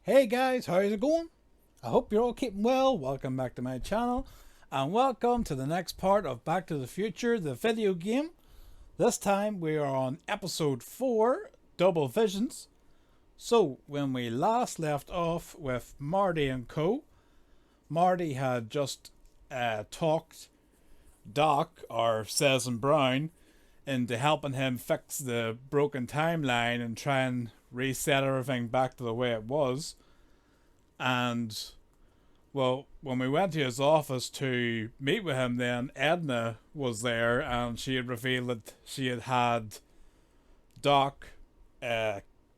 Hey guys, how's it going? I hope you're all keeping well. Welcome back to my channel and welcome to the next part of Back to the Future, the video game. This time we are on episode 4, Double Visions. So when we last left off with Marty and co, Marty had just talked Doc, or Citizen Brown, into helping him fix the broken timeline and try and reset everything back to the way it was. And well, when we went to his office to meet with him, then Edna was there and she had revealed that she had Doc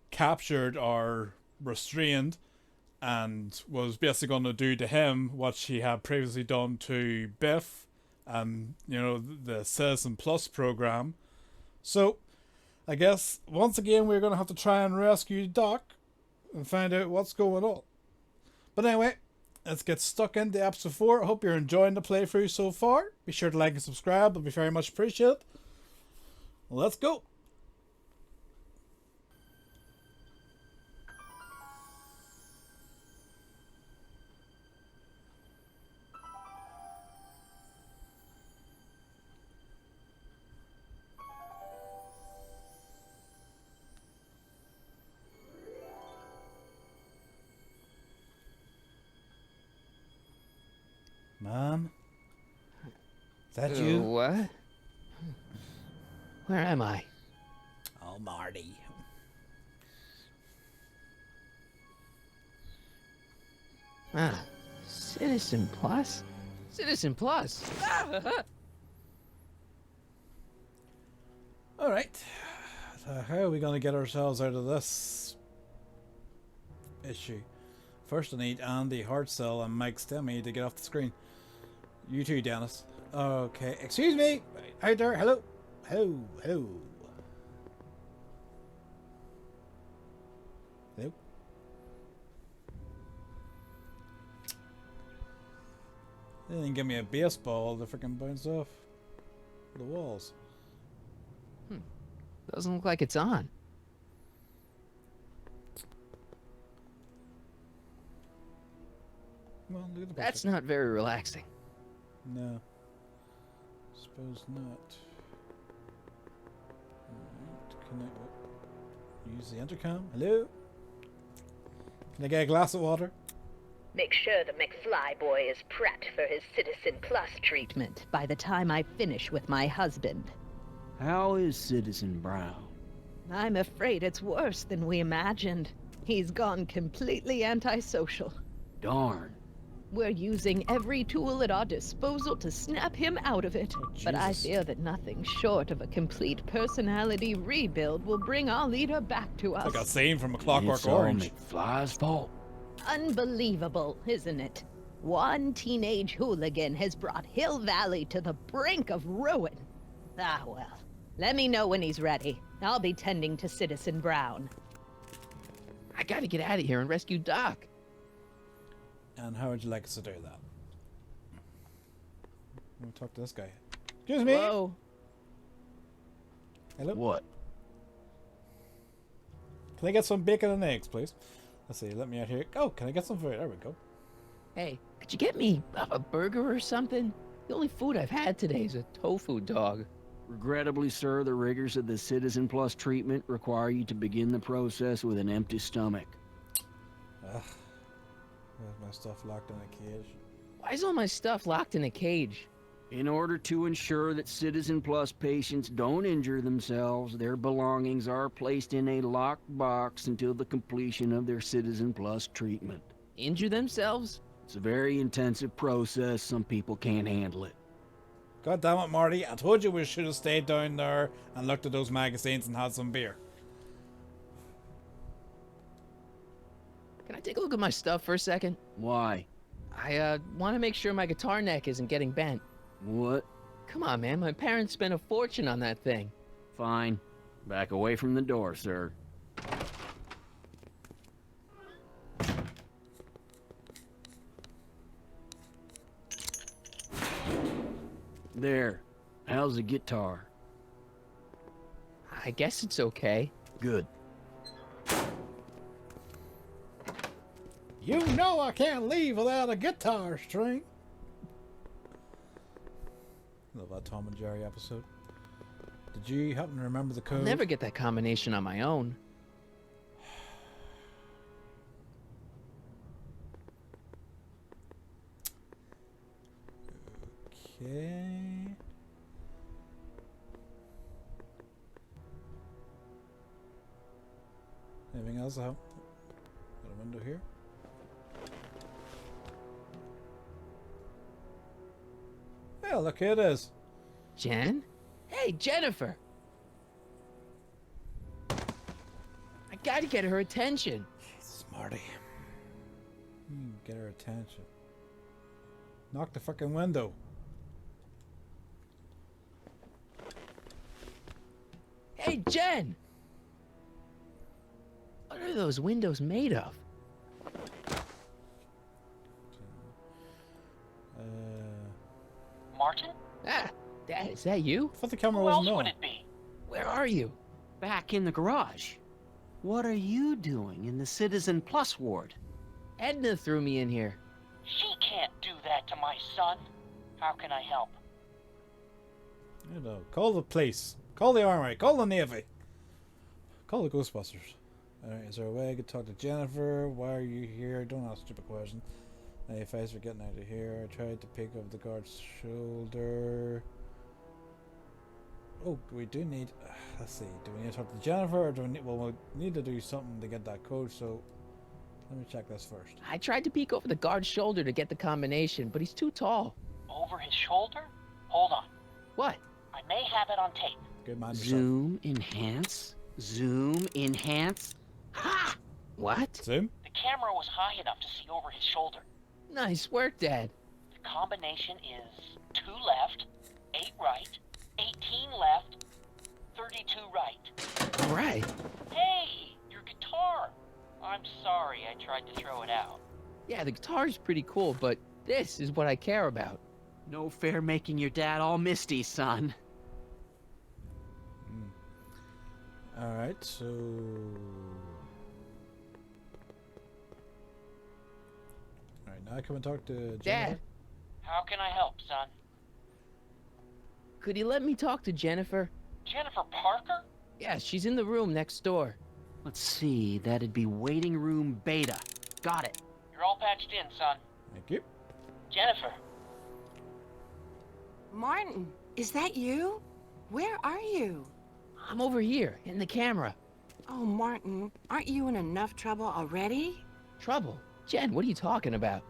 captured or restrained and was basically going to do to him what she had previously done to Biff and, the Citizen Plus program. So I guess once again we're going to have to try and rescue Doc and find out what's going on. But anyway, let's get stuck into episode 4. I hope you're enjoying the playthrough so far. Be sure to like and subscribe. It'll be very much appreciated. Let's go. Mom? Is that you? What? Where am I? Oh, Marty. Ah, Citizen Plus? Citizen Plus! Alright. So how are we going to get ourselves out of this issue? First I need Andy Hartzell and Mike Stemmy to get off the screen. You too, Dennis. Okay, excuse me! Out there, hello! Hello, hello. Hello? They didn't give me a baseball to freaking bounce off the walls. Doesn't look like it's on. Well, look at the That's picture. not very relaxing. No. Suppose not. Alright, can I use the intercom? Hello? Can I get a glass of water? Make sure the McFly boy is prepped for his Citizen Plus treatment by the time I finish with my husband. How is Citizen Brown? I'm afraid it's worse than we imagined. He's gone completely antisocial. Darn. We're using every tool at our disposal to snap him out of it. Oh, But I Jesus. fear that nothing short of a complete personality rebuild will bring our leader back to us. It's like a scene from A Clockwork It's all Orange. McFly's fault. Unbelievable, isn't it? One teenage hooligan has brought Hill Valley to the brink of ruin. Ah, well. Let me know when he's ready. I'll be tending to Citizen Brown. I gotta get out of here and rescue Doc. And how would you like us to do that? Let me talk to this guy. Excuse me? Whoa. Hello? What? Can I get some bacon and eggs, please? Let's see, let me out here. Oh, can I get some food? There we go. Hey, could you get me a burger or something? The only food I've had today is a tofu dog. Regrettably, sir, the rigors of the Citizen Plus treatment require you to begin the process with an empty stomach. Ugh. I have my stuff locked in a cage. Why is all my stuff locked in a cage? In order to ensure that Citizen Plus patients don't injure themselves, their belongings are placed in a locked box until the completion of their Citizen Plus treatment. Injure themselves? It's a very intensive process. Some people can't handle it. God damn it, Marty. I told you we should have stayed down there and looked at those magazines and had some beer. Can I take a look at my stuff for a second? Why? I want to make sure my guitar neck isn't getting bent. What? Come on, man. My parents spent a fortune on that thing. Fine. Back away from the door, sir. There. How's the guitar? I guess it's okay. Good. You know I can't leave without a guitar string. Love that Tom and Jerry episode. Did you happen to remember the code? I'll never get that combination on my own. Okay. Anything else? Got a window here. Yeah, look, here it is. Jen? Hey, Jennifer! I gotta get her attention. Jesus, Marty. Get her attention. Knock the fucking window. Hey, Jen! What are those windows made of? Martin? Ah, Dad, is that you? I thought the camera Who else wasn't would on. it be? Where are you? Back in the garage. What are you doing in the Citizen Plus ward? Edna threw me in here. She can't do that to my son. How can I help? You know, call the police. Call the army. Call the navy. Call the Ghostbusters. Alright, is there a way I could talk to Jennifer? Why are you here? Don't ask stupid questions. Any face for getting out of here? I tried to pick up the guard's shoulder. Oh, we do need... let's see. Do we need to talk to Jennifer? Or do we need... Well, we need to do something to get that code, so... Let me check this first. I tried to peek over the guard's shoulder to get the combination, but he's too tall. Over his shoulder? Hold on. What? I may have it on tape. Good man yourself. Zoom, enhance, zoom, enhance. Ha! What? Zoom? The camera was high enough to see over his shoulder. Nice work, Dad. The combination is 2 left, 8 right, 18 left, 32 right. All right. Hey, your guitar! I'm sorry I tried to throw it out. Yeah, the guitar's pretty cool, but this is what I care about. No fair making your dad all misty, son. Alright, so... Alright, now come and talk to Jennifer. Dad, How can I help, son? could you let me talk to Jennifer? Jennifer Parker? Yeah, she's in the room next door. Let's see, that'd be waiting room beta. Got it. You're all patched in, son. Thank you. Jennifer. Martin, is that you? Where are you? I'm over here, in the camera. Oh, Martin, aren't you in enough trouble already? Trouble? Jen, what are you talking about?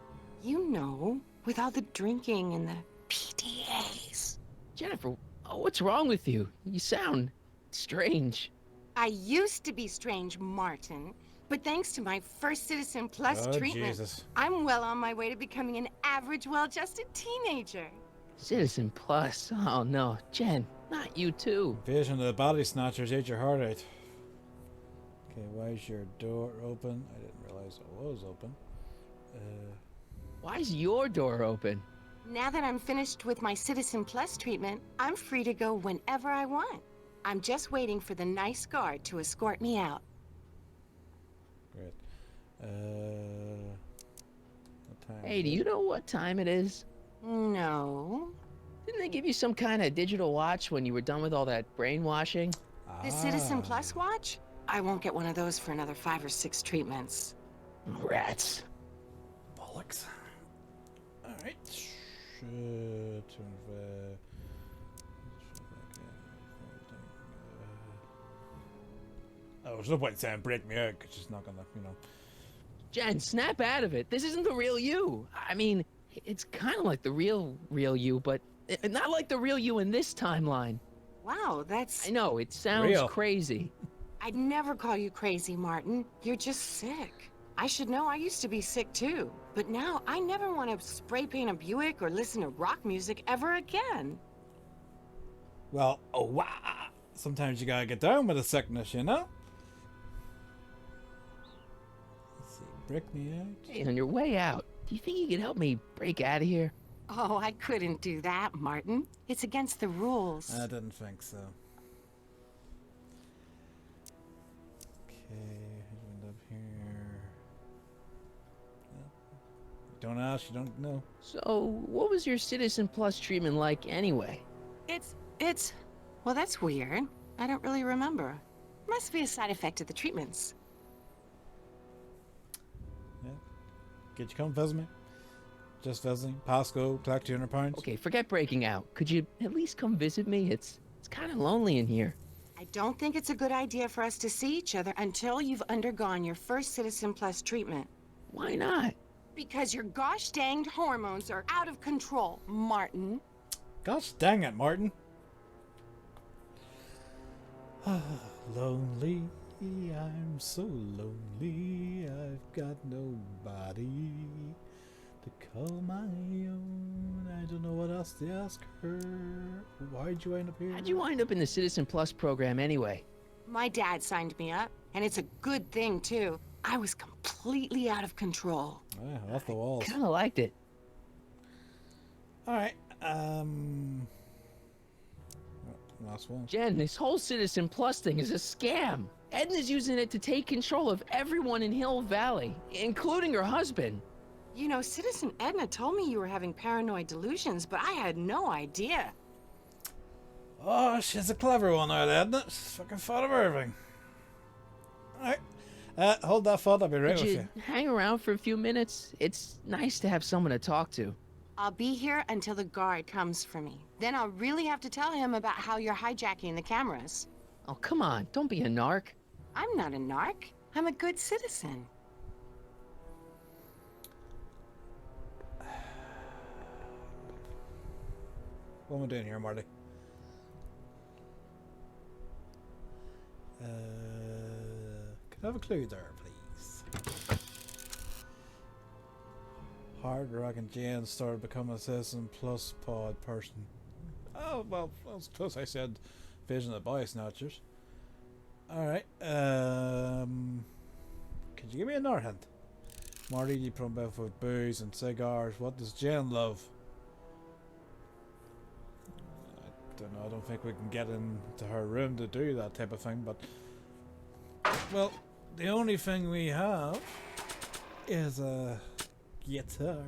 You know, with all the drinking and the PDAs. Jennifer, oh, what's wrong with you? You sound strange. I used to be strange, Martin, but thanks to my first Citizen Plus Oh, treatment, Jesus. I'm well on my way to becoming an average, well-adjusted teenager. Citizen Plus. Oh no, Jen, not you too. Invasion of the body snatchers ate your heart out. Okay, why is your door open? I didn't realize it was open. Why is your door open? Now that I'm finished with my Citizen Plus treatment, I'm free to go whenever I want. I'm just waiting for the nice guard to escort me out. Great. What time Hey, is do it? you know what time it is? No. Didn't they give you some kind of digital watch when you were done with all that brainwashing? The Citizen Plus watch? I won't get one of those for another 5 or 6 treatments. Rats. Bollocks. Alright. Oh, there's no point in saying break me out, because she's not gonna, you know. Jen, snap out of it. This isn't the real you. I mean, it's kind of like the real you, but not like the real you in this timeline. Wow, that's... I know, it sounds Real. crazy. I'd never call you crazy, Martin. You're just sick. I should know, I used to be sick too. But now, I never want to spray paint a Buick or listen to rock music ever again. Well, oh wow. Sometimes you gotta get down with the sickness, you know? Let's see, break me out. Hey, on your way out, do you think you could help me break out of here? Oh, I couldn't do that, Martin. It's against the rules. I didn't think so. Okay, how do we end up here? Don't ask, you don't know. So, what was your Citizen Plus treatment like anyway? It's... Well, that's weird. I don't really remember. Must be a side effect of the treatments. Yeah. Could you come visit me? Just visiting. Pasco, collect £200. Okay, forget breaking out. Could you at least come visit me? It's kind of lonely in here. I don't think it's a good idea for us to see each other until you've undergone your first Citizen Plus treatment. Why not? Because your gosh danged hormones are out of control, Martin. Gosh dang it, Martin. Lonely, I'm so lonely. I've got nobody to call my own. I don't know what else to ask her. Why'd you end up here? How'd you wind up in the Citizen Plus program anyway? My dad signed me up, and it's a good thing, too. I was completely out of control. Yeah, off the walls. Kind of liked it. Alright, last one. Jen, this whole Citizen Plus thing is a scam. Edna's using it to take control of everyone in Hill Valley, including her husband. You know, Citizen Edna told me you were having paranoid delusions, but I had no idea. Oh, she's a clever one, that Edna. She's fucking thought of everything. Alright. Hold that thought, I'll be right Could with you you. hang around for a few minutes? It's nice to have someone to talk to. I'll be here until the guard comes for me. Then I'll really have to tell him about how you're hijacking the cameras. Oh, come on, don't be a narc. I'm not a narc. I'm a good citizen. What am I doing here, Marty? Can I have a clue there, please? Hard Rock and Jane started becoming a Citizen Plus pod person. Oh, well, that's close. I said Vision of the Body Snatchers. Alright, could you give me another hint? Marty, you put both with booze and cigars. What does Jane love? I don't know, I don't think we can get into her room to do that type of thing, but... Well, the only thing we have is a guitar.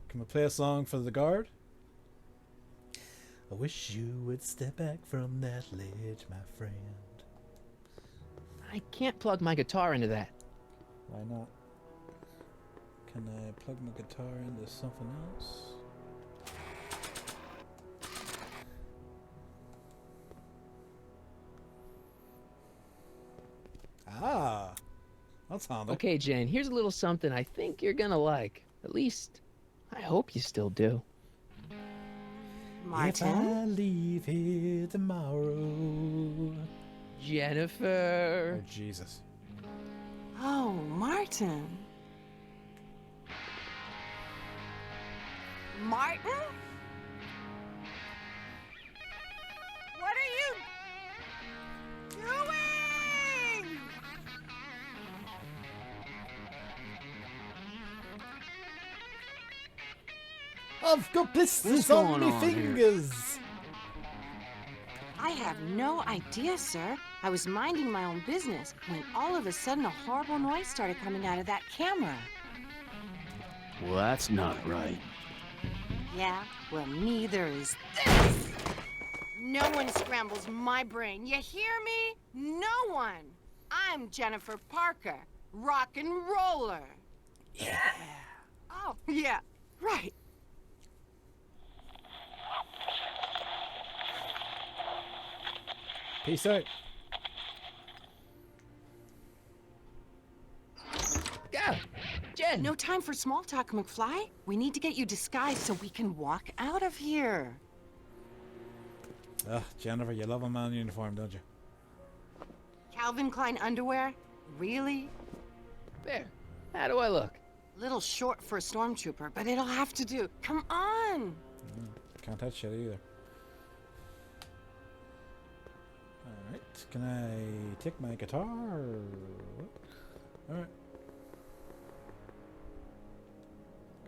Can we play a song for the guard? I wish you would step back from that ledge, my friend. I can't plug my guitar into that. Why not? Can I plug my guitar into something else? Ah, that's handy. Okay, Jane, here's a little something I think you're gonna like. At least, I hope you still do. If I Martin? leave here tomorrow. Jennifer. Oh, Jesus. Oh, Martin. Martin? What are you doing? I've got blisters What's on going me on here? fingers. I have no idea, sir. I was minding my own business when all of a sudden a horrible noise started coming out of that camera. Well, that's not right. Yeah, well, neither is this. No one scrambles my brain. You hear me? No one. I'm Jennifer Parker, rock and roller. Yeah. Oh, yeah, right. Peace out. Yeah, Jen. No time for small talk, McFly. We need to get you disguised so we can walk out of here. Ugh, Jennifer, you love a man in uniform, don't you? Calvin Klein underwear? Really? There. How do I look? Little short for a stormtrooper, but it'll have to do. Come on! Can't touch shit either. Alright, can I take my guitar? Alright.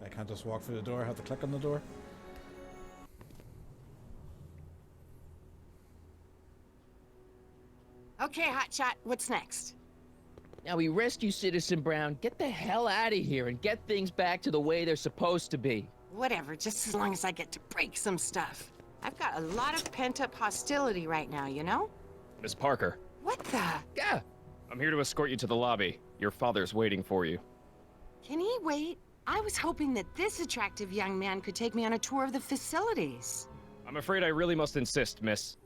I can't just walk through the door, I have to click on the door. Okay, hotshot, what's next? Now we rescue Citizen Brown, get the hell out of here, and get things back to the way they're supposed to be. Whatever, just as long as I get to break some stuff. I've got a lot of pent-up hostility right now, you know? Miss Parker, What the? Yeah. I'm here to escort you to the lobby. Your father's waiting for you. Can he wait? I was hoping that this attractive young man could take me on a tour of the facilities. I'm afraid I really must insist, miss.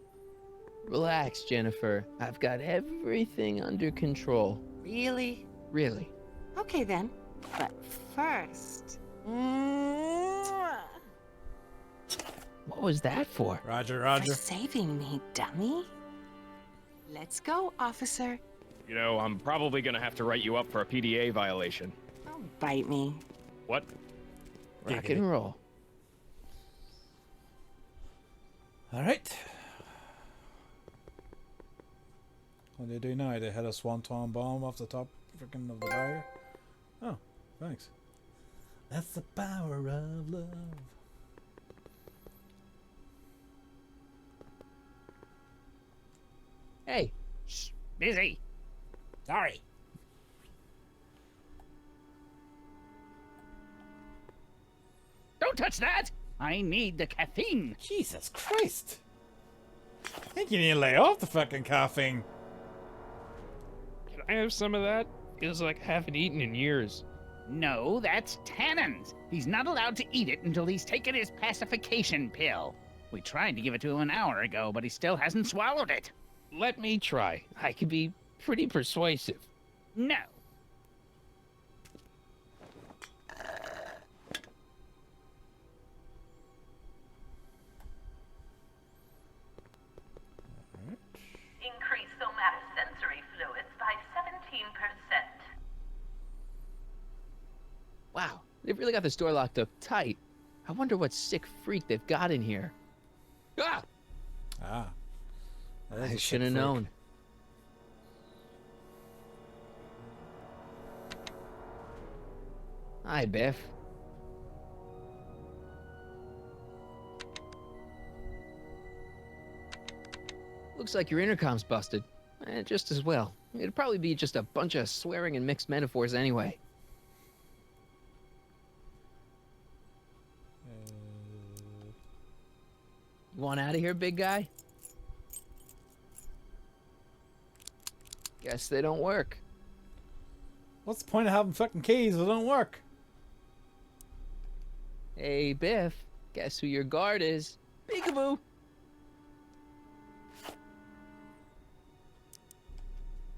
Relax, Jennifer. I've got everything under control. Really? Really. Okay then. But first... Mwah! What was that for? Roger, For Roger. saving me, dummy. Let's go, officer. You know, I'm probably gonna have to write you up for a PDA violation. Don't bite me. What? Rock Giggity. and roll. All right. What do they do now? They hit a swanton bomb off the top freaking of the barrier. Oh, thanks. That's the power of love. Hey. Shh, busy. Sorry. Don't touch that! I need the caffeine. Jesus Christ. I think you need to lay off the fucking caffeine. Can I have some of that? Feels like I haven't eaten in years. No, that's Tannen's. He's not allowed to eat it until he's taken his pacification pill. We tried to give it to him an hour ago, but he still hasn't swallowed it. Let me try. I can be pretty persuasive. No. Increase somatosensory fluids by 17%. Wow. They've really got this door locked up tight. I wonder what sick freak they've got in here. Ah! Ah. That is a I sick should have freak. known. Hi, Biff. Looks like your intercom's busted. Just as well. It'd probably be just a bunch of swearing and mixed metaphors anyway. You want out of here, big guy? Guess they don't work. What's the point of having fucking keys if they don't work? Hey, Biff. Guess who your guard is? Peekaboo!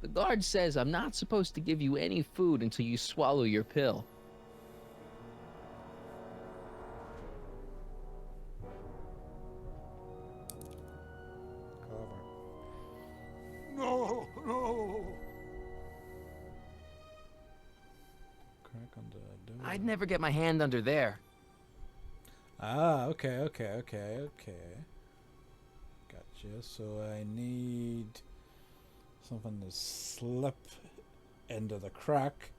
The guard says I'm not supposed to give you any food until you swallow your pill. No, no. Crack on the door. I'd never get my hand under there. Ah, okay. Gotcha. So I need something to slip into the crack.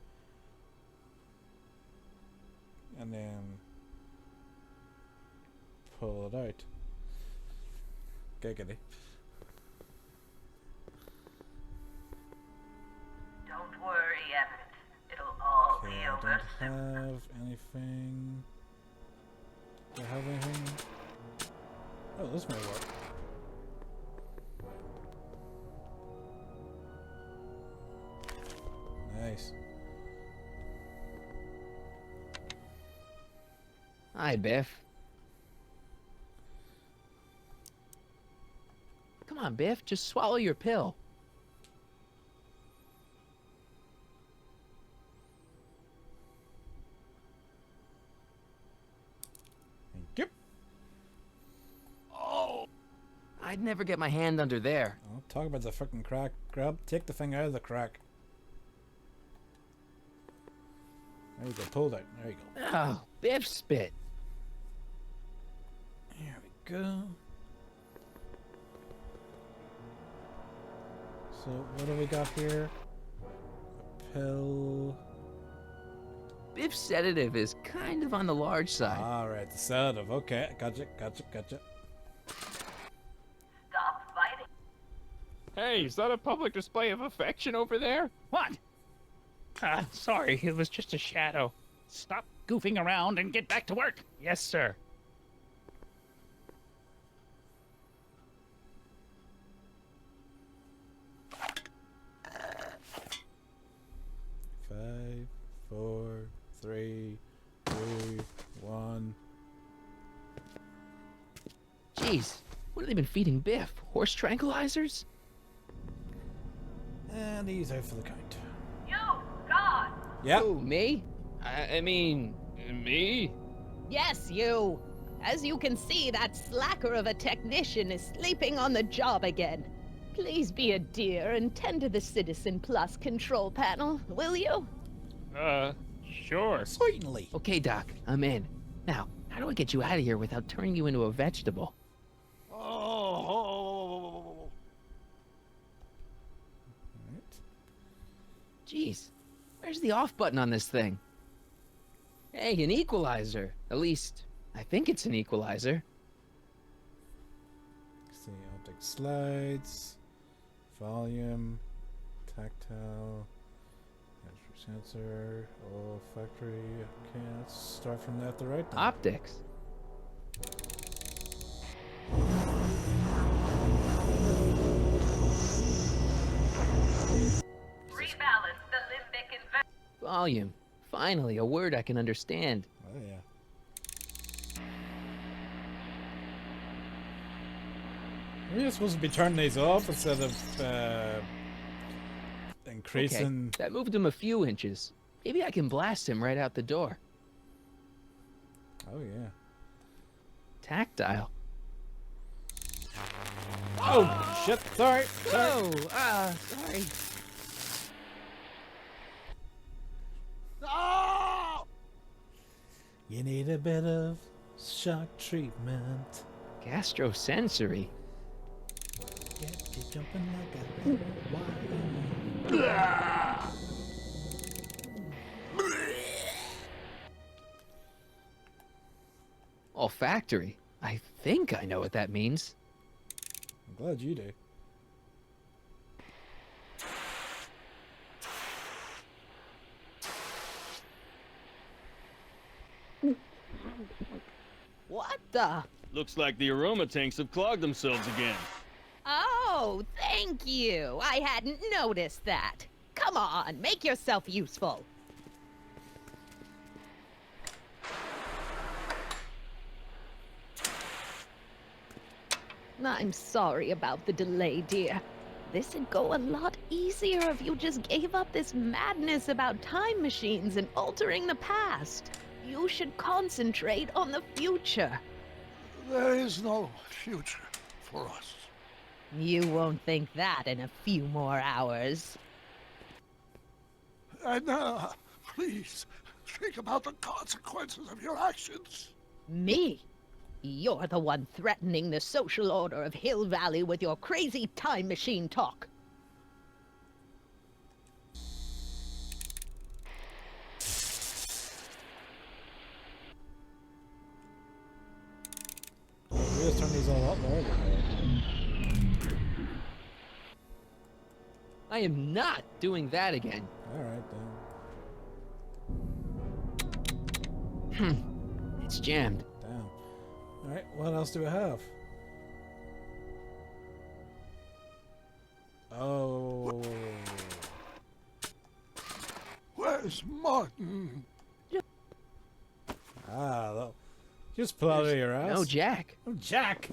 And then pull it out. Giggity. Don't worry, Everett. It'll all Okay, be I over soon. don't have anything. Do I have anything? Oh, this might work. Nice. Hi, Biff. Come on, Biff. Just swallow your pill. Thank you. I'd never get my hand under there. Oh, talk about the fucking crack. Take the thing out of the crack. There you go. Pulled out. There you go. Oh, Biff spit. There we go. So what do we got here? A pill. Biff's sedative is kind of on the large side. Alright, the sedative. Okay, gotcha. Stop fighting. Hey, is that a public display of affection over there? What? Sorry, it was just a shadow. Stop goofing around and get back to work. Yes, sir. Five, four, three, two, one. Jeez, what have they been feeding Biff? Horse tranquilizers? And he's out for the count. You, God! Yep. Who, me? I mean, me? Yes, you. As you can see, that slacker of a technician is sleeping on the job again. Please be a dear and tend to the Citizen Plus control panel, will you? Sure. Certainly. Okay, Doc, I'm in. Now, how do I get you out of here without turning you into a vegetable? Jeez, where's the off button on this thing? Hey, an equalizer. At least, I think it's an equalizer. See, optic slides, volume, tactile, sensor, olfactory. Okay, let's start from left to right. Then. Optics. Rebalance the limbic inversion. Volume. Finally, a word I can understand. Oh yeah. We're supposed to be turning these off instead of increasing. Okay, that moved him a few inches. Maybe I can blast him right out the door. Oh yeah. Tactile. Oh shit! Sorry. Oh, sorry. You need a bit of shock treatment. Gastrosensory. Get you jumping like a wire. Olfactory. I think I know what that means. I'm glad you do. What the? Looks like the aroma tanks have clogged themselves again. Oh, thank you. I hadn't noticed that. Come on, make yourself useful. I'm sorry about the delay, dear. This'd go a lot easier if you just gave up this madness about time machines and altering the past. You should concentrate on the future. There is no future for us. You won't think that in a few more hours. Edna, please, think about the consequences of your actions. Me? You're the one threatening the social order of Hill Valley with your crazy time machine talk. We just turn these all up more. I am not doing that again. Alright then. It's jammed. Damn. Alright, what else do we have? Oh. Where's Martin? Just pull out of your ass. No Jack. Oh, Jack.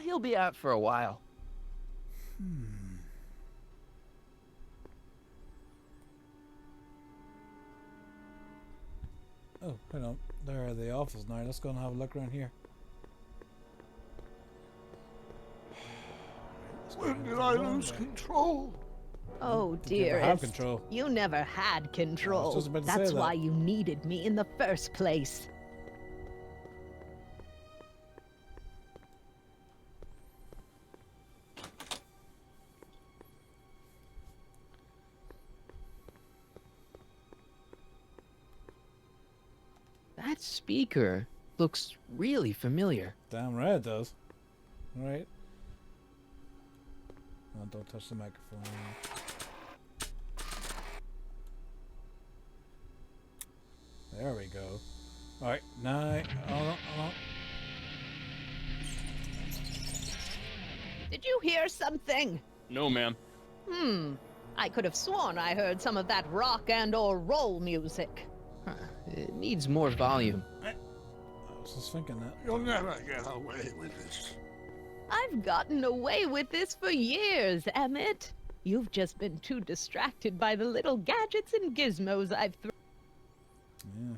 He'll be out for a while. Oh, hang on. There are the offices now. Let's go and have a look around here. When did I lose control? Oh, You never have dearest. control. You never had control. just about to say That's that. why you needed me in the first place. speaker looks really familiar. Damn right it does. Right. No, don't touch the microphone. There we go. Alright, now. Oh, no. Did you hear something? No, ma'am. I could have sworn I heard some of that rock and or roll music. Huh. It needs more volume. I was just thinking that. You'll never get away with this. I've gotten away with this for years, Emmett. You've just been too distracted by the little gadgets and gizmos I've thrown. Yeah.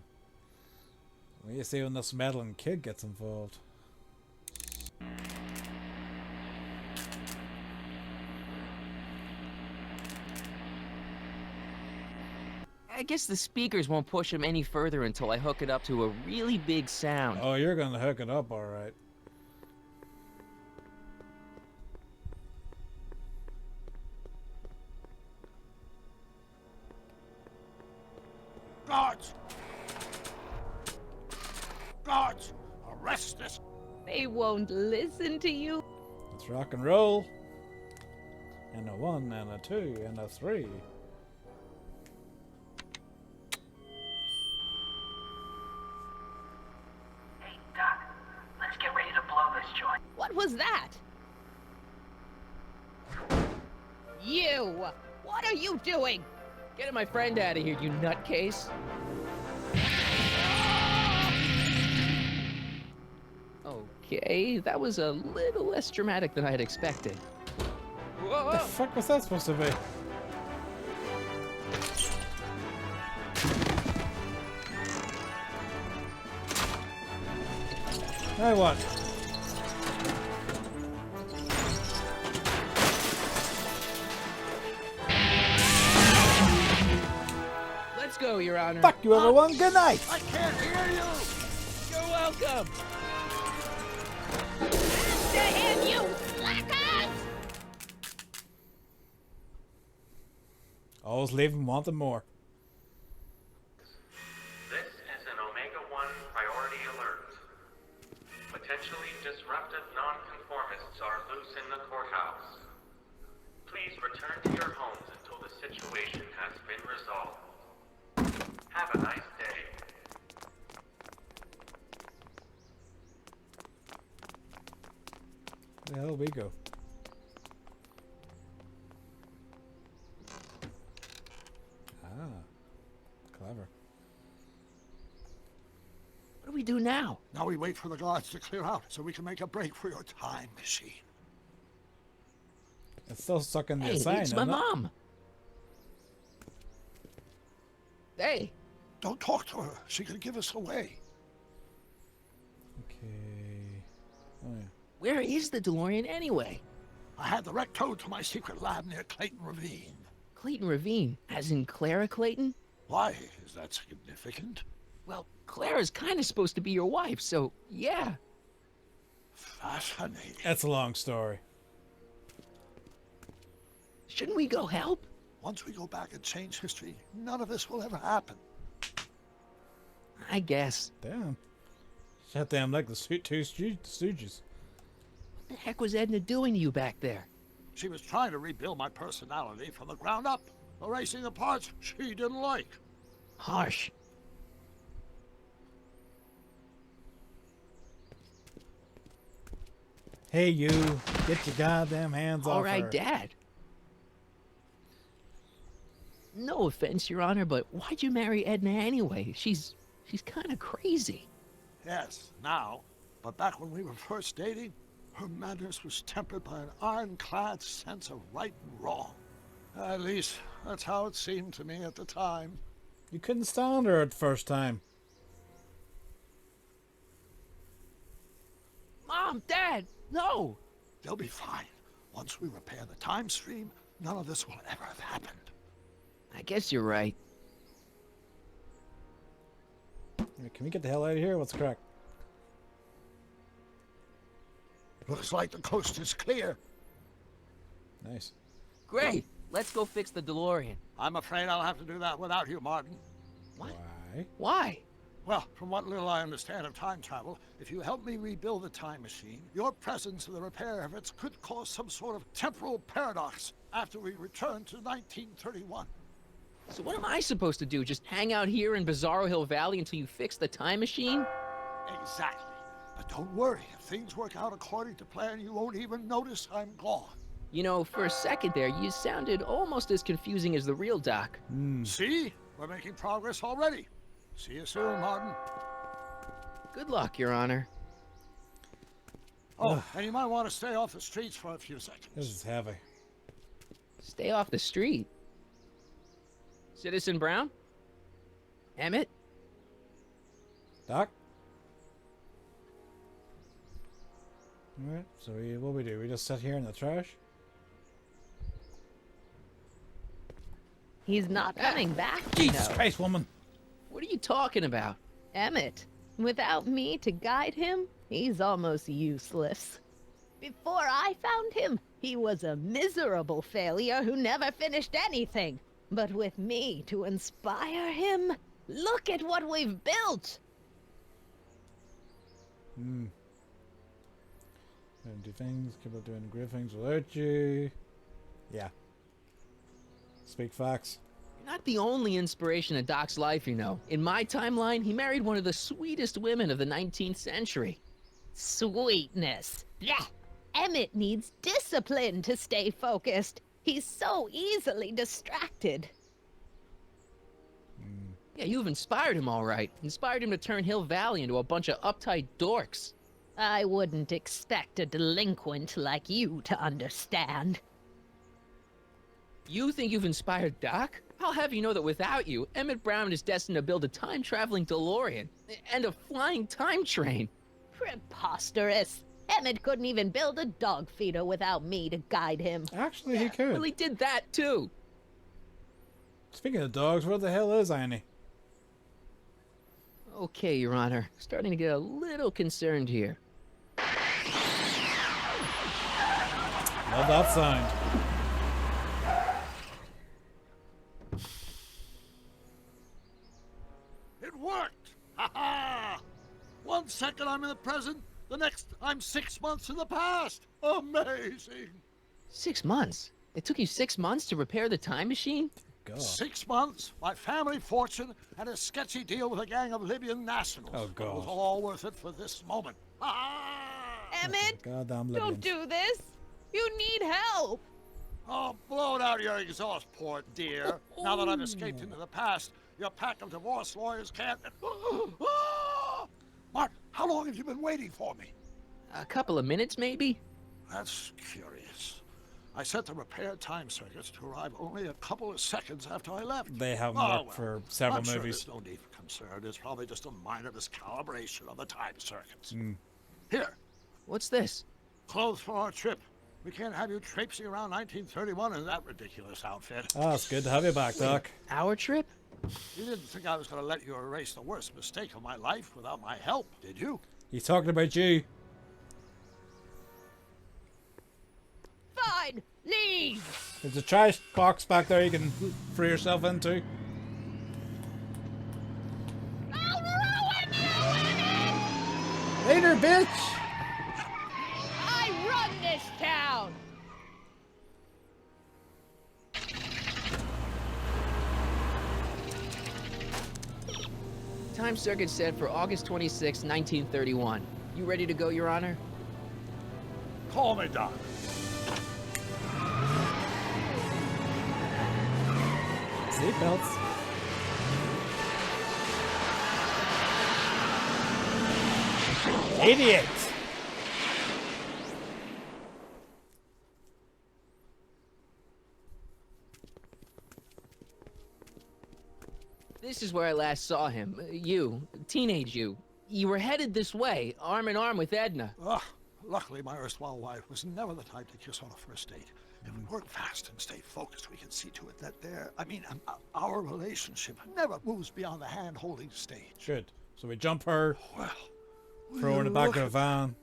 What do you say when this meddling kid gets involved? I guess the speakers won't push him any further until I hook it up to a really big sound. Oh, you're gonna hook it up, alright. Guards! Guards! Arrest this! They won't listen to you. Let's rock and roll. And a 1, and a 2, and a 3. Hey, Doc, let's get ready to blow this joint. What was that? You! What are you doing? Get my friend out of here, you nutcase. Okay, that was a little less dramatic than I had expected. What the fuck was that supposed to be? Now what? Let's go, Your Honor. Fuck you, everyone. Good night. I can't hear you! You're welcome. To him, you slackers! Always leaving wanting more. This is an Omega-1 priority alert. Potentially disruptive nonconformists are loose in the courthouse. Please return to your homes until the situation has been resolved. Have a nice day. Where the hell we go? Ah, clever. What do we do now? Now we wait for the guards to clear out so we can make a break for your time machine. It's still stuck in the Hey, sign, it's my isn't it? mom. Hey. Don't talk to her. She could give us away. Okay. Oh yeah. Where is the DeLorean anyway? I had the wreck towed to my secret lab near Clayton Ravine. Clayton Ravine, as in Clara Clayton? Why is that significant? Well, Clara's kind of supposed to be your wife, so yeah. Fascinating. That's a long story. Shouldn't we go help? Once we go back and change history, none of this will ever happen. I guess. Damn. Shut them like the two Stooges. What the heck was Edna doing to you back there? She was trying to rebuild my personality from the ground up, erasing the parts she didn't like. Harsh. Hey, you. Get your goddamn hands off All right, her. Dad. No offense, Your Honor, but why'd you marry Edna anyway? She's kind of crazy. Yes, now. But back when we were first dating, her madness was tempered by an ironclad sense of right and wrong. At least, that's how it seemed to me at the time. You couldn't stand her at the first time. Mom, Dad, no! They'll be fine. Once we repair the time stream, none of this will ever have happened. I guess you're right. Can we get the hell out of here? What's the crack? Looks like the coast is clear. Nice. Great. Let's go fix the DeLorean. I'm afraid I'll have to do that without you, Martin. What? Why? Why? Well, from what little I understand of time travel, if you help me rebuild the time machine, your presence and the repair efforts could cause some sort of temporal paradox after we return to 1931. So what am I supposed to do? Just hang out here in Bizarro Hill Valley until you fix the time machine? Exactly. But don't worry, if things work out according to plan, you won't even notice I'm gone. You know, for a second there, you sounded almost as confusing as the real Doc. See? We're making progress already. See you soon, Martin. Good luck, Your Honor. Oh, and you might want to stay off the streets for a few seconds. This is heavy. Stay off the street. Citizen Brown? Emmett? Doc? Alright, so what we do? We just sit here in the trash? He's not coming back. Jesus no. Christ, woman! What are you talking about? Emmett, without me to guide him, he's almost useless. Before I found him, he was a miserable failure who never finished anything. But with me to inspire him, look at what we've built! Do things, keep on doing great things without you. Yeah. Speak facts. You're not the only inspiration in Doc's life, you know. In my timeline, he married one of the sweetest women of the 19th century. Sweetness. Blech. Emmett needs discipline to stay focused. He's so easily distracted. Yeah, you've inspired him all right. Inspired him to turn Hill Valley into a bunch of uptight dorks. I wouldn't expect a delinquent like you to understand. You think you've inspired Doc? I'll have you know that without you, Emmett Brown is destined to build a time-traveling Delorean and a flying time train. Preposterous. Emmett couldn't even build a dog feeder without me to guide him. Actually, he could. Well, he did that too. Speaking of dogs, where the hell is Annie? Okay, Your Honor. Starting to get a little concerned here. Love that sound. It worked! Ha ha! 1 second I'm in the present, the next I'm 6 months in the past. Amazing! 6 months? It took you 6 months to repair the time machine? God. 6 months, my family fortune, and a sketchy deal with a gang of Libyan nationals. Oh, God. It was all worth it for this moment. Ha ha! Emmett, Goddamn don't Libyans. do this. You need help. Oh, blow it out your exhaust port, dear. Now that I've escaped into the past, your pack of divorce lawyers can't... Mart, how long have you been waiting for me? A couple of minutes, maybe? That's curious. I set the repair time circuits to arrive only a couple of seconds after I left. They haven't Oh, worked well, for several I'm sure movies. there's no need for concern. It's probably just a minor miscalibration of the time circuits. Here, What's this? clothes for our trip. We can't have you traipsing around 1931 in that ridiculous outfit. Ah, it's good to have you back, Doc. Our trip? You didn't think I was going to let you erase the worst mistake of my life without my help, did you? He's talking about you. Fine, leave. There's a trash box back there you can throw yourself into. I'll ruin you in it. Later, bitch! I run this town. Time circuit set for August 26, 1931. You ready to go, Your Honor? Call me, Doc. Seatbelts. Idiot! This is where I last saw him. Teenage you. You were headed this way, arm in arm with Edna. Luckily, my erstwhile wife was never the type to kiss on a first date. If we work fast and stay focused, we can see to it that our relationship never moves beyond the hand-holding stage. Good. So we jump her, Well, throw her in the back of the van,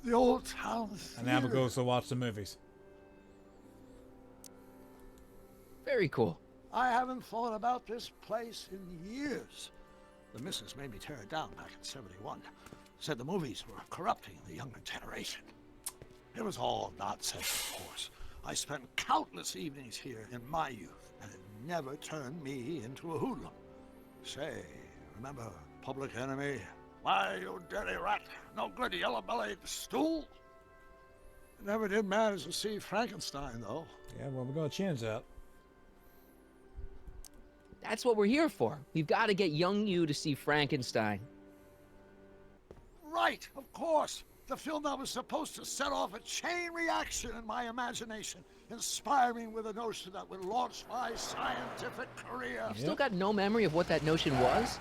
the old town and then we theater. go to watch the movies. Very cool. I haven't thought about this place in years. The missus made me tear it down back in '71. Said the movies were corrupting the younger generation. It was all nonsense, of course. I spent countless evenings here in my youth, and it never turned me into a hoodlum. Say, remember Public Enemy? Why, you dirty rat, no good yellow-bellied stool? I never did manage to see Frankenstein, though. Yeah, well, we're gonna change that. That's what we're here for. We've got to get young you to see Frankenstein. Right, of course. The film that was supposed to set off a chain reaction in my imagination, inspiring with a notion that would launch my scientific career. You've still got no memory of what that notion was?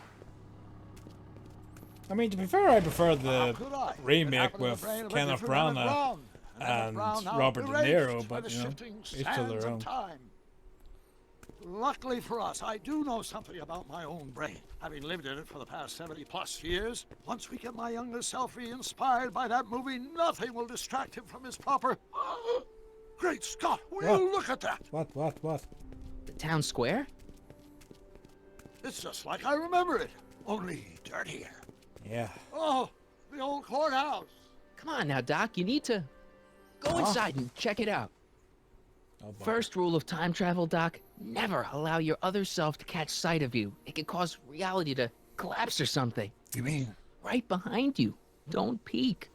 I mean, to be fair, I prefer the remake with Kenneth Branagh and Robert De Niro, but you know, each to their own. Luckily for us, I do know something about my own brain, having lived in it for the past 70+ years. Once we get my younger self re-inspired by that movie, nothing will distract him from his proper... Great Scott, will you look at that? What? The town square? It's just like I remember it, only dirtier. Yeah. Oh, the old courthouse. Come on now, Doc, you need to go inside and check it out. First rule of time travel, Doc, never allow your other self to catch sight of you. It can cause reality to collapse or something. You mean? Right behind you. Don't peek.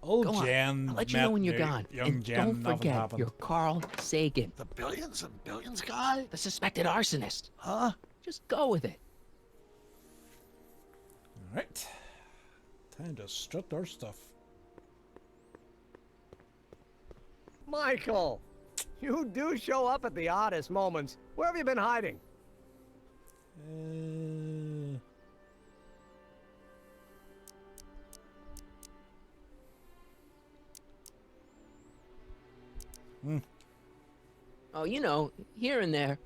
Old Go Jan. I'll let you know when you're gone. Young And Jan, don't forget, you're Carl Sagan. The billions and billions guy? The suspected arsonist. Huh? Just go with it. Alright. Time to strut our stuff. Michael! You do show up at the oddest moments. Where have you been hiding? Oh, you know, here and there,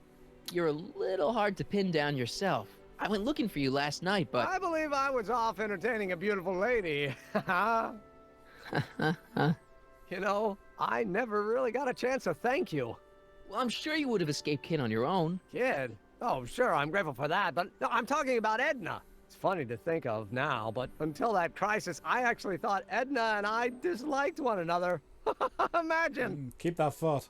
you're a little hard to pin down yourself. I went looking for you last night, but... I believe I was off entertaining a beautiful lady. You know, I never really got a chance to thank you. Well, I'm sure you would have escaped Kid on your own. Kid? Oh, sure, I'm grateful for that, but no, I'm talking about Edna. It's funny to think of now, but until that crisis, I actually thought Edna and I disliked one another. Imagine! Keep that thought.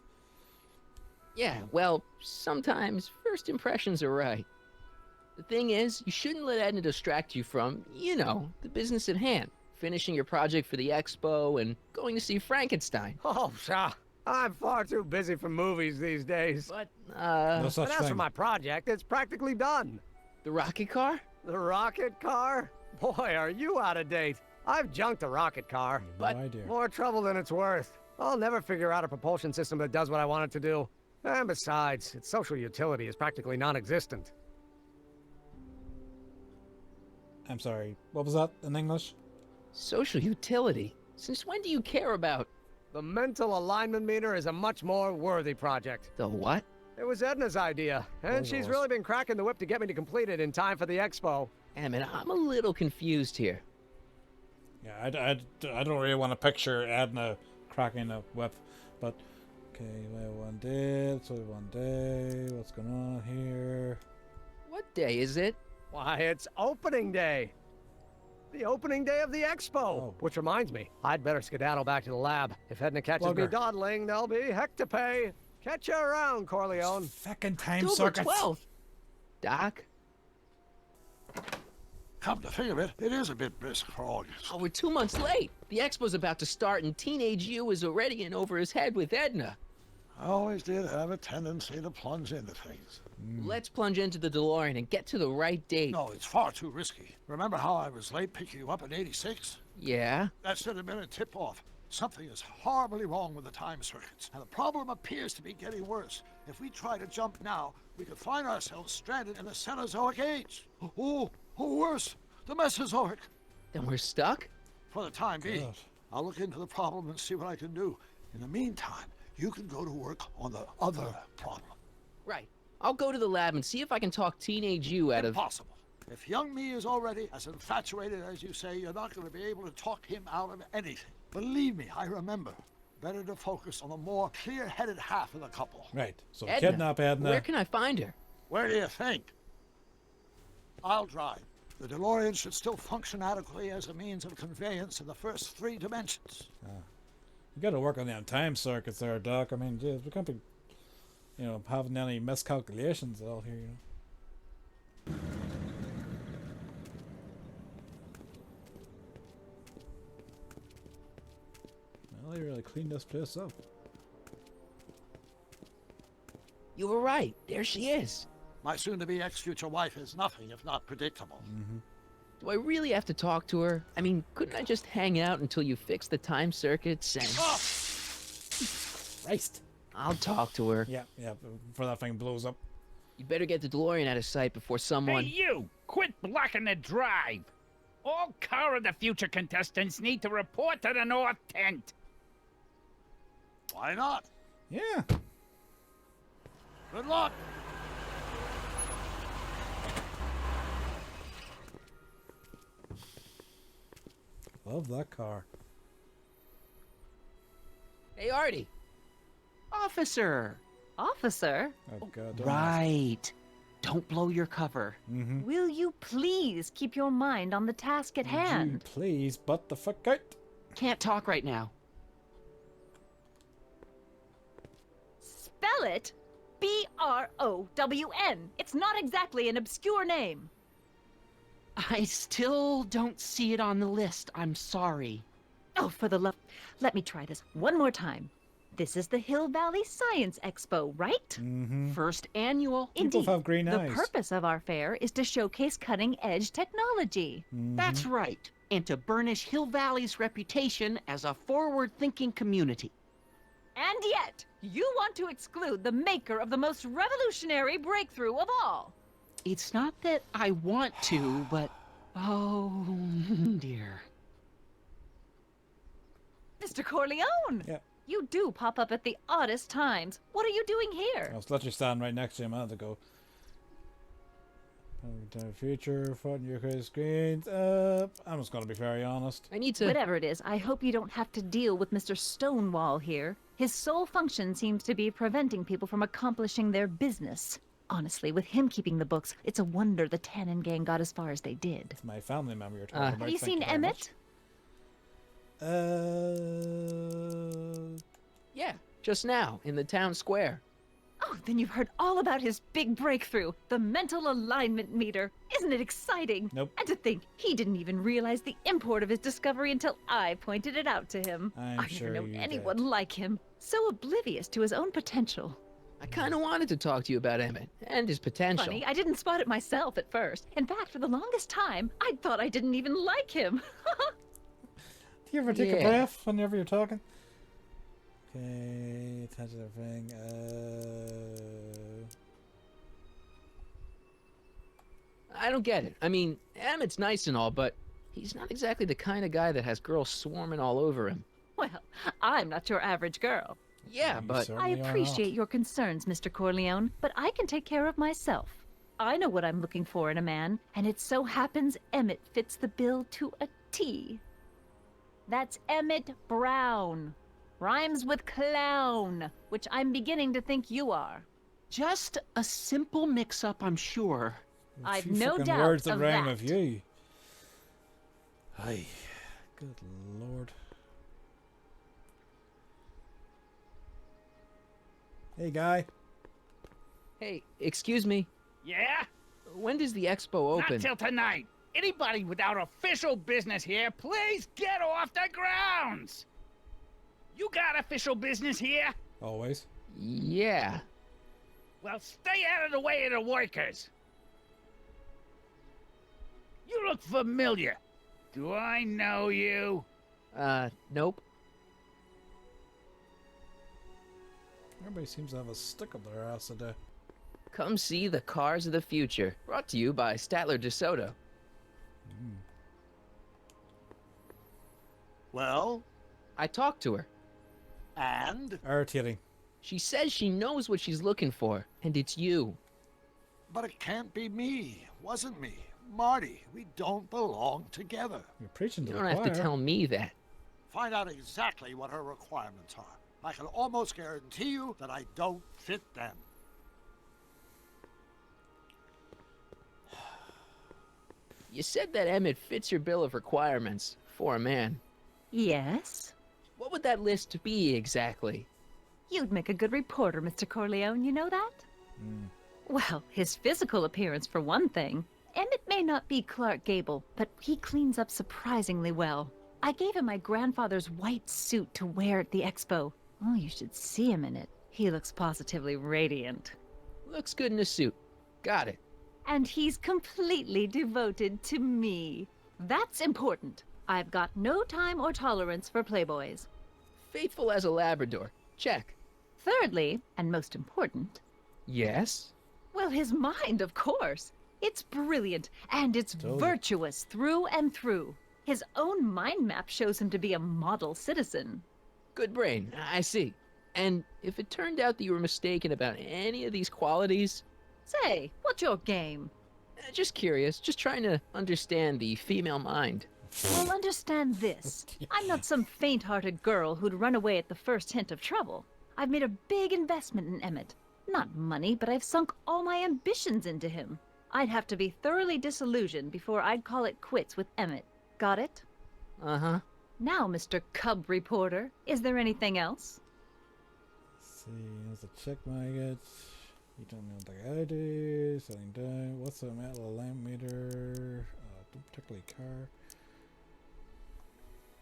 Yeah, well, sometimes first impressions are right. The thing is, you shouldn't let Edna distract you from, you know, the business at hand. Finishing your project for the expo and going to see Frankenstein. Oh, pshaw. I'm far too busy for movies these days. But, no such as thing. for my project, it's practically done. The rocket car? The rocket car? Boy, are you out of date. I've junked a rocket car. No idea. More trouble than it's worth. I'll never figure out a propulsion system that does what I want it to do. And besides, its social utility is practically non-existent. I'm sorry, what was that in English? Social utility? Since when do you care about... The mental alignment meter is a much more worthy project. The what? It was Edna's idea, and she's really been cracking the whip to get me to complete it in time for the expo. Damn it, I'm a little confused here. Yeah, I don't really want to picture Edna cracking a whip, but... Okay, one day, it's only one day, what's going on here? What day is it? Why, it's opening day. The opening day of the expo. Oh. Which reminds me, I'd better skedaddle back to the lab. If Edna catches me dawdling, there'll be heck to pay. Catch you around, Corleone. Fucking time October circuits. 12th. Doc? Come to think of it, it is a bit brisk for August. Oh, we're 2 months late. The expo's about to start and teenage you is already in over his head with Edna. I always did have a tendency to plunge into things. Let's plunge into the Deloren and get to the right date. No, it's far too risky. Remember how I was late picking you up in '86? Yeah? That should have been a tip-off. Something is horribly wrong with the time circuits, and the problem appears to be getting worse. If we try to jump now, we could find ourselves stranded in the Cenozoic age. Or worse, the Mesozoic. Then we're stuck? For the time being. I'll look into the problem and see what I can do. In the meantime, you can go to work on the other problem. Right. I'll go to the lab and see if I can talk teenage you out of... Impossible. If young me is already as infatuated as you say, you're not going to be able to talk him out of anything. Believe me, I remember. Better to focus on the more clear-headed half of the couple. Right. So Edna. kidnap Edna. Where can I find her? Where do you think? I'll drive. The Delorean should still function adequately as a means of conveyance in the first 3 dimensions. You got to work on them time circuits there, Doc. I mean, geez, we can't be, having any miscalculations out here, Well, they really cleaned this place up. You were right. There she is. My soon-to-be ex-future wife is nothing if not predictable. Do I really have to talk to her? I mean, couldn't I just hang out until you fix the time circuits and... Christ. I'll talk to her. Yeah, before that thing blows up. You better get the DeLorean out of sight before someone... Hey, you! Quit blocking the drive! All Car of the Future contestants need to report to the North Tent. Why not? Yeah. Good luck. Love that car. Hey, Artie. Officer. Officer? Oh, God. Don't Right. Don't blow your cover. Will you please keep your mind on the task at Would you hand? please butt the fuck out. Can't talk right now. Spell it B-R-O-W-N. It's not exactly an obscure name. I still don't see it on the list. I'm sorry. Oh, for the love... Let me try this one more time. This is the Hill Valley Science Expo, right? First annual. People have green The eyes. purpose of our fair is to showcase cutting-edge technology. That's right. And to burnish Hill Valley's reputation as a forward-thinking community. And yet, you want to exclude the maker of the most revolutionary breakthrough of all. It's not that I want to, but... Oh, dear. Mr. Corleone! Yeah. You do pop up at the oddest times. What are you doing here? I was literally standing right next to him a minute ago. Future, front your screens up. I'm just gonna be very honest. I need to... Whatever it is, I hope you don't have to deal with Mr. Stonewall here. His sole function seems to be preventing people from accomplishing their business. Honestly, with him keeping the books, it's a wonder the Tannen gang got as far as they did. It's my family member you're talking about. Have you Thank seen very Emmett? much. Yeah, just now, in the town square. Oh, then you've heard all about his big breakthrough, the mental alignment meter. Isn't it exciting? Nope. And to think, he didn't even realize the import of his discovery until I pointed it out to him. I'm I've sure never known you anyone did. like him. So oblivious to his own potential. I kind of wanted to talk to you about Emmett and his potential. Funny, I didn't spot it myself at first. In fact, for the longest time, I thought I didn't even like him. Do you ever take a Yeah. breath whenever you're talking? Okay, touch the thing. I don't get it. I mean, Emmett's nice and all, but he's not exactly the kind of guy that has girls swarming all over him. Well, I'm not your average girl. Yeah, You but... certainly I are not. appreciate your concerns, Mr. Corleone, but I can take care of myself. I know what I'm looking for in a man, and it so happens Emmett fits the bill to a T. That's Emmett Brown. Rhymes with clown, which I'm beginning to think you are. Just a simple mix-up, I'm sure. A I've few no fucking doubt words that of rhyme that. with you. Aye. Good lord. Hey, guy. Hey, excuse me. Yeah? When does the expo open? Not till tonight. Anybody without official business here, please get off the grounds! You got official business here? Always. Yeah. Well, stay out of the way of the workers. You look familiar. Do I know you? Nope. Everybody seems to have a stick up their ass today. Come see the Cars of the Future. Brought to you by Statler DeSoto. Well, I talked to her. and? Irritating. She says she knows what she's looking for, and it's you. But it can't be me. Wasn't me. Marty, we don't belong together. You're preaching to You the don't have choir. to tell me that. Find out exactly what her requirements are. I can almost guarantee you that I don't fit them. You said that Emmett fits your bill of requirements for a man. Yes? What would that list be exactly? You'd make a good reporter, Mr. Corleone, you know that? Well, his physical appearance for one thing. Emmett may not be Clark Gable, but he cleans up surprisingly well. I gave him my grandfather's white suit to wear at the expo. Oh, you should see him in it. He looks positively radiant. Looks good in a suit. Got it. And he's completely devoted to me. That's important. I've got no time or tolerance for playboys. Faithful as a Labrador. Check. Thirdly, and most important... Yes? Well, his mind, of course. It's brilliant, and it's virtuous through and through. His own mind map shows him to be a model citizen. Good brain, I see. And if it turned out that you were mistaken about any of these qualities... Say, what's your game? Just curious, just trying to understand the female mind. Well, understand this. I'm not some faint-hearted girl who'd run away at the first hint of trouble. I've made a big investment in Emmett. Not money, but I've sunk all my ambitions into him. I'd have to be thoroughly disillusioned before I'd call it quits with Emmett. Got it? Uh-huh. Now, Mr. Cub Reporter, is there anything else? Let's see, there's a check market. You don't know what I do. Selling down. What's the metal lamp meter? Don't particularly care.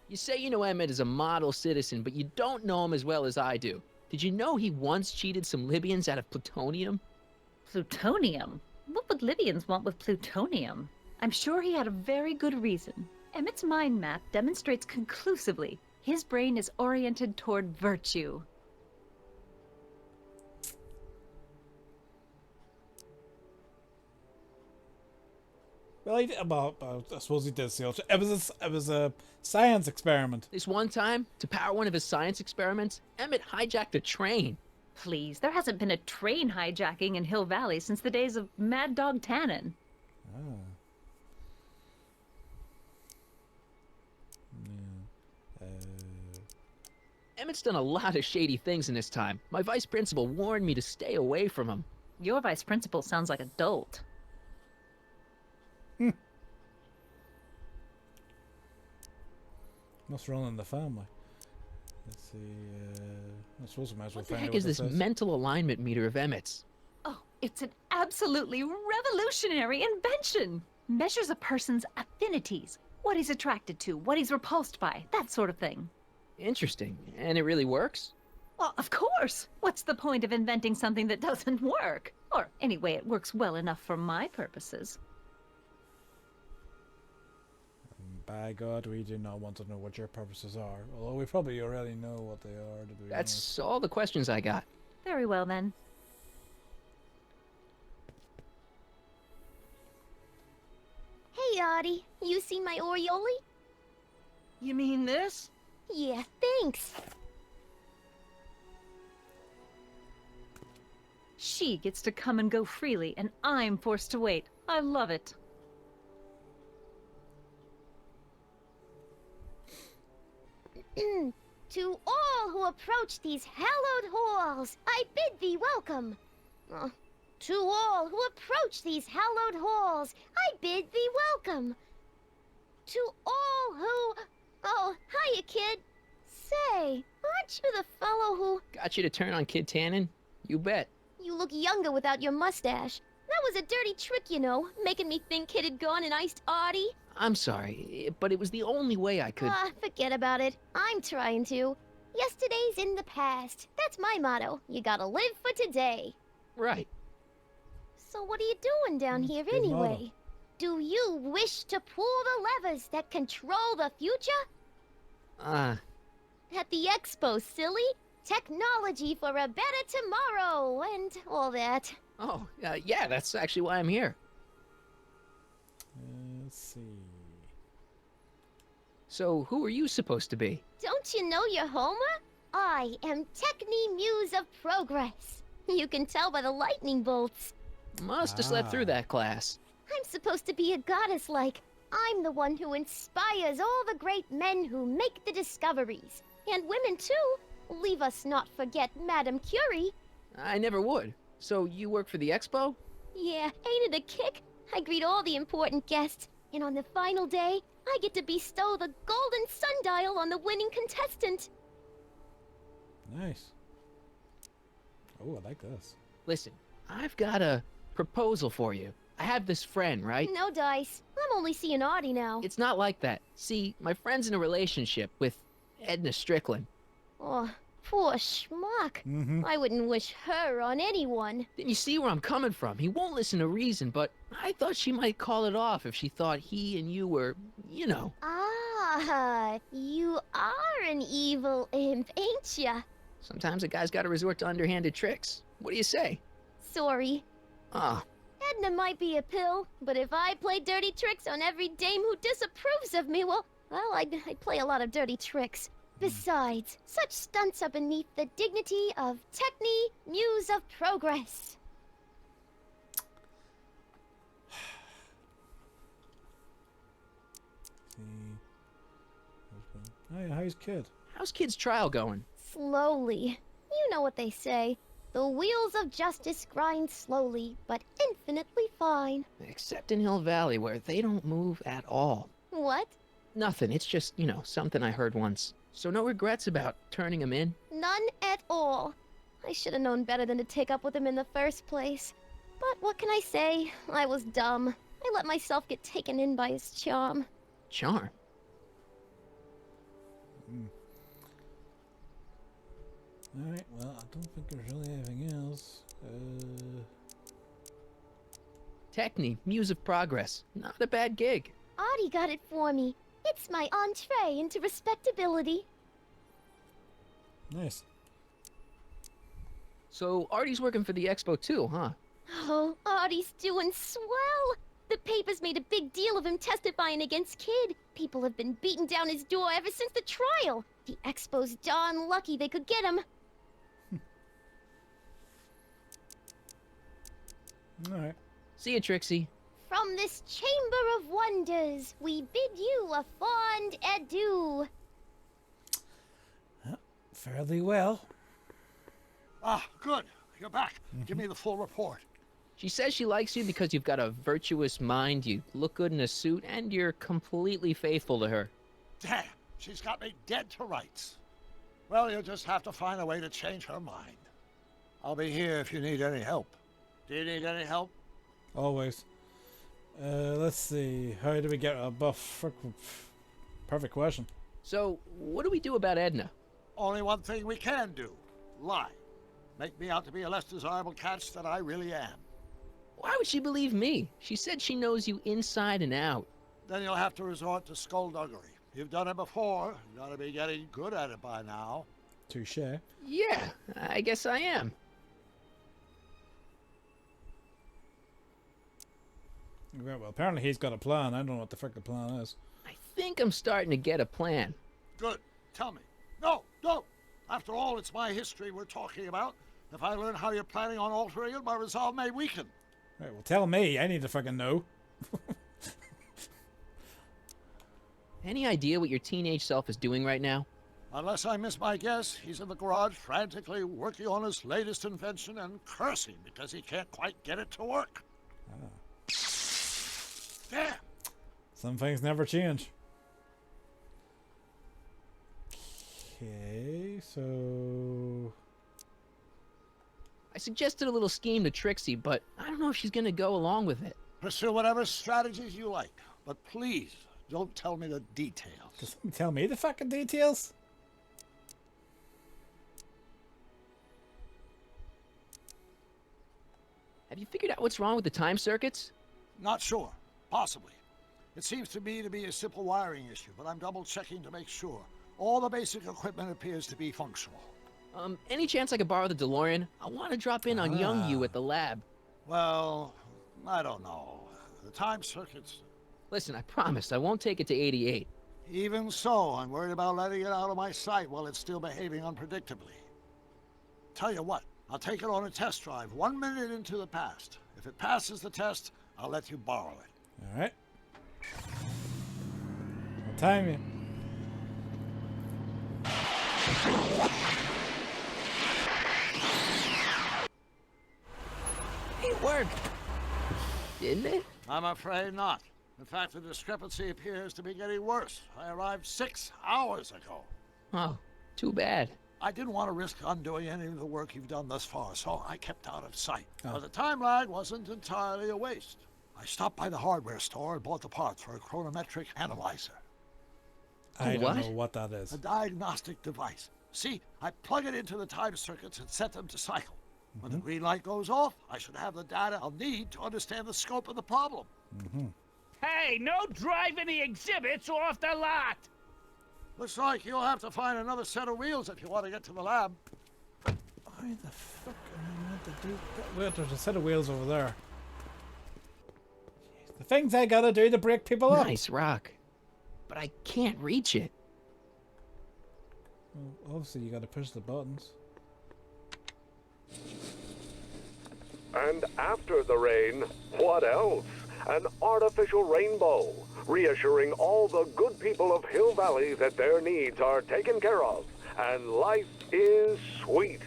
You say you know Emmett is a model citizen, but you don't know him as well as I do. Did you know he once cheated some Libyans out of plutonium? Plutonium? What would Libyans want with plutonium? I'm sure he had a very good reason. Emmett's mind map demonstrates conclusively his brain is oriented toward virtue. Well, I suppose he did see it was a science experiment. This one time, to power one of his science experiments, Emmett hijacked a train. Please, there hasn't been a train hijacking in Hill Valley since the days of Mad Dog Tannen. Emmett's done a lot of shady things in his time. My vice principal warned me to stay away from him. Your vice principal sounds like a dolt. Must run in the family. Let's see. I suppose we might as well What the find out heck is this says. mental alignment meter of Emmett's? Oh, it's an absolutely revolutionary invention. Measures a person's affinities, what he's attracted to, what he's repulsed by, that sort of thing. Interesting. And it really works? Well, of course. What's the point of inventing something that doesn't work? Or anyway, it works well enough for my purposes. By God, we do not want to know what your purposes are. Although we probably already know what they are, to be honest. That's all the questions I got. Very well, then. Hey, Artie. You see my Oriole? You mean this? Yeah, thanks. She gets to come and go freely, and I'm forced to wait. I love it. To all who approach these hallowed halls, I bid thee welcome. To all who approach these hallowed halls, I bid thee welcome. To all who... Oh, hiya, kid. Say, aren't you the fellow who... Got you to turn on Kid Tannen? You bet. You look younger without your mustache. That was a dirty trick, you know, making me think Kid had gone and iced Artie. I'm sorry, but it was the only way I could... Forget about it. I'm trying to. Yesterday's in the past. That's my motto. You gotta live for today. Right. So what are you doing down here good anyway? motto. Do you wish to pull the levers that control the future? At the expo, silly. Technology for a better tomorrow, and all that. Oh, yeah, that's actually why I'm here. Let's see. So, who are you supposed to be? Don't you know your Homer? I am Techni Muse of Progress. You can tell by the lightning bolts. Must have slept through that class. I'm supposed to be a goddess like. I'm the one who inspires all the great men who make the discoveries. And women too. Leave us not forget Madame Curie. I never would. So, you work for the expo? Yeah, ain't it a kick? I greet all the important guests. And on the final day, I get to bestow the golden sundial on the winning contestant. Nice. Oh, I like this. Listen, I've got a proposal for you. I have this friend, right? No dice. I'm only seeing Audie now. It's not like that. See, my friend's in a relationship with Edna Strickland. Oh, poor schmuck. I wouldn't wish her on anyone. Then you see where I'm coming from. He won't listen to reason, but I thought she might call it off if she thought he and you were, you know. Ah, you are an evil imp, ain't ya? Sometimes a guy's gotta resort to underhanded tricks. What do you say? Sorry. Ah. Edna might be a pill, but if I play dirty tricks on every dame who disapproves of me, well, I'd play a lot of dirty tricks. Besides, such stunts are beneath the dignity of Techne, Muse of Progress. Hey, how's kid? How's kid's trial going? Slowly. You know what they say. The wheels of justice grind slowly, but infinitely fine. Except in Hill Valley, where they don't move at all. What? Nothing. It's just, you know, something I heard once. So no regrets about turning him in? None at all. I should have known better than to take up with him in the first place. But what can I say? I was dumb. I let myself get taken in by his charm. Charm? Alright, well, I don't think there's really anything else. Techne, Muse of Progress. Not a bad gig. Audie got it for me. It's my entree into respectability. Nice. So Artie's working for the expo too, huh? Oh, Audie's doing swell. The papers made a big deal of him testifying against Kid. People have been beating down his door ever since the trial. The expo's darn lucky they could get him. Alright. See you, Trixie. From this chamber of wonders, we bid you a fond adieu. Fairly well. Ah, good. You're back. Give me the full report. She says she likes you because you've got a virtuous mind, you look good in a suit, and you're completely faithful to her. Damn, she's got me dead to rights. Well, you'll just have to find a way to change her mind. I'll be here if you need any help. Do you need any help? Always. Let's see. How do we get a buff? Perfect question. So, what do we do about Edna? Only one thing we can do. Lie. Make me out to be a less desirable catch than I really am. Why would she believe me? She said she knows you inside and out. Then you'll have to resort to skullduggery. You've done it before. You gotta be getting good at it by now. Touche. Yeah, I guess I am. Well, apparently he's got a plan. I don't know what the frick the plan is. I think I'm starting to get a plan. Good. Tell me. No, don't. After all, it's my history we're talking about. If I learn how you're planning on altering it, my resolve may weaken. Right, well, tell me. I need to fucking know. Any idea what your teenage self is doing right now? Unless I miss my guess, he's in the garage frantically working on his latest invention and cursing because he can't quite get it to work. Damn! Some things never change. Okay, so... I suggested a little scheme to Trixie, but I don't know if she's gonna go along with it. Pursue whatever strategies you like, but please don't tell me the details. Can someone tell me the fucking details? Have you figured out what's wrong with the time circuits? Not sure. Possibly. It seems to me to be a simple wiring issue, but I'm double-checking to make sure. All the basic equipment appears to be functional. Any chance I could borrow the Deloren? I want to drop in on young you at the lab. Well, I don't know. The time circuits... Listen, I promise I won't take it to 88. Even so, I'm worried about letting it out of my sight while it's still behaving unpredictably. Tell you what, I'll take it on a test drive 1 minute into the past. If it passes the test, I'll let you borrow it. Alright. I'll time you. It worked. Didn't it? I'm afraid not. In fact, the discrepancy appears to be getting worse. I arrived 6 hours ago. Oh, too bad. I didn't want to risk undoing any of the work you've done thus far, so I kept out of sight. But the time lag wasn't entirely a waste. I stopped by the hardware store and bought the parts for a chronometric analyzer. I don't know what that is. A diagnostic device. See, I plug it into the time circuits and set them to cycle. When the green light goes off, I should have the data I'll need to understand the scope of the problem. Hey, no driving the exhibits off the lot! Looks like you'll have to find another set of wheels if you want to get to the lab. Why the fuck am I meant to do that? Wait, there's a set of wheels over there. Jeez, the things I gotta do to break people up. Nice rock. But I can't reach it. Well, obviously you gotta push the buttons. And after the rain, what else? An artificial rainbow, reassuring all the good people of Hill Valley that their needs are taken care of, and life is sweet.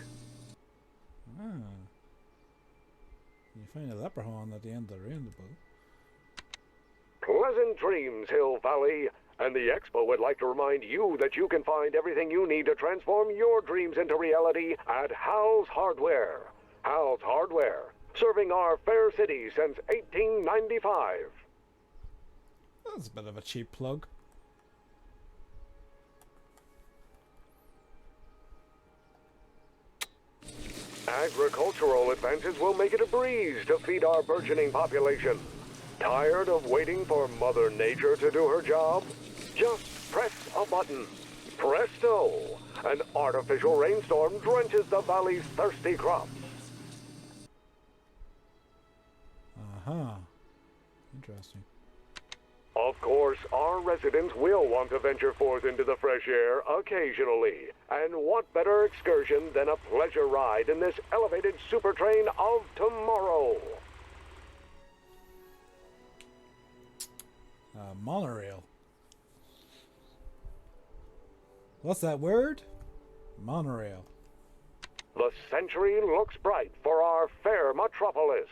You find a leprechaun at the end of the rainbow. Pleasant dreams, Hill Valley. And the Expo would like to remind you that you can find everything you need to transform your dreams into reality at Hal's Hardware. Hal's Hardware, serving our fair city since 1895. That's a bit of a cheap plug. Agricultural advances will make it a breeze to feed our burgeoning population. Tired of waiting for Mother Nature to do her job? Just press a button. Presto! An artificial rainstorm drenches the valley's thirsty crops. Interesting. Of course, our residents will want to venture forth into the fresh air occasionally. And what better excursion than a pleasure ride in this elevated super train of tomorrow? Monorail. What's that word? Monorail. The century looks bright for our fair metropolis.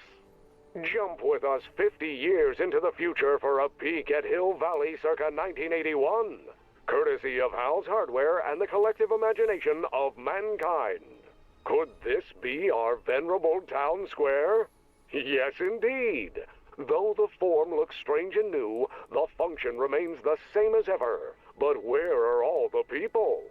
Jump with us 50 years into the future for a peek at Hill Valley circa 1981, courtesy of Hal's Hardware and the collective imagination of mankind. Could this be our venerable town square? Yes, indeed. Though the form looks strange and new, the function remains the same as ever. But where are all the people?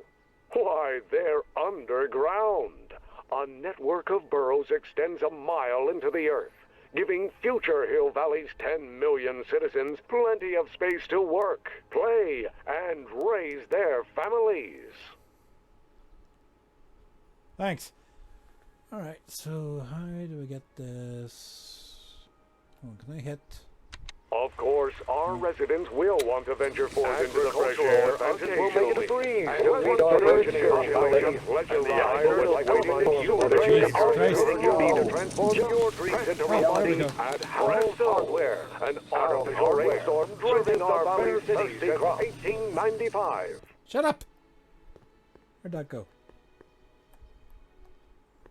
Why, they're underground. A network of burrows extends a mile into the earth, giving future Hill Valley's 10 million citizens plenty of space to work, play, and raise their families. Thanks. Alright, so how do we get this? Oh, can I hit? Of course, our residents will want to venture forth into the fresh air occasionally. We'll make it a breeze to feed our burgeoning population. Pleasure ride like waiting you to transform your dreams into reality at Hal's Hardware, an artificial rainstorm serving our fair city since 1895. Shut up! Where'd that go?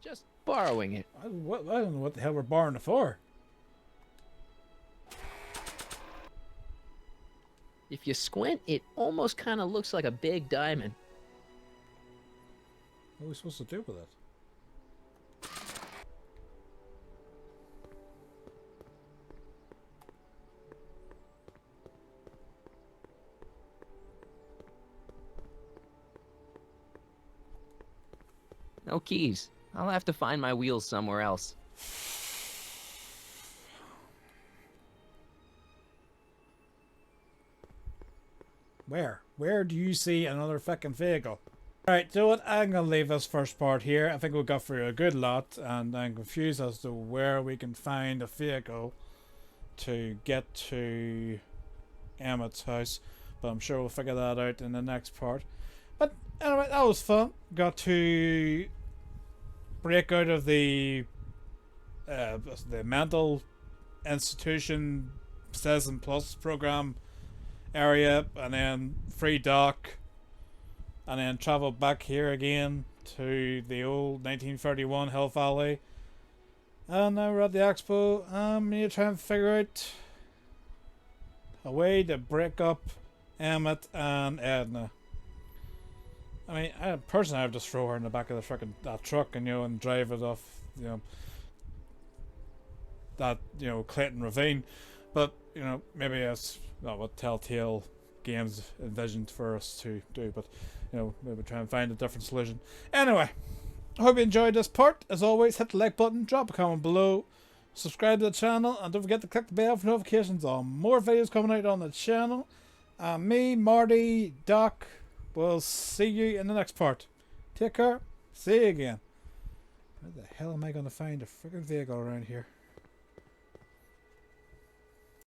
Just borrowing it. I don't know what the hell we're borrowing it for. If you squint, it almost kind of looks like a big diamond. What are we supposed to do with it? No keys. I'll have to find my wheels somewhere else. Where? Where do you see another fucking vehicle? Alright, so what? I'm gonna leave this first part here. I think we got through a good lot, and I'm confused as to where we can find a vehicle to get to Emmett's house. But I'm sure we'll figure that out in the next part. But anyway, that was fun. Got to break out of the mental institution Citizen Plus program area, and then free dock, and then travel back here again to the old 1931 Hill Valley. And now we're at the expo. I'm going to try and figure out a way to break up Emmett and Edna. I mean, personally, I would just throw her in the back of the frickin' that truck and, you know, and drive it off, you know, that, you know, Clayton Ravine. But, you know, maybe that's not what Telltale games envisioned for us to do. But, you know, maybe try and find a different solution. Anyway, I hope you enjoyed this part. As always, hit the like button, drop a comment below, subscribe to the channel, and don't forget to click the bell for notifications on more videos coming out on the channel. Me, Marty, Doc, we'll see you in the next part. Take care. See you again. Where the hell am I going to find a freaking vehicle around here?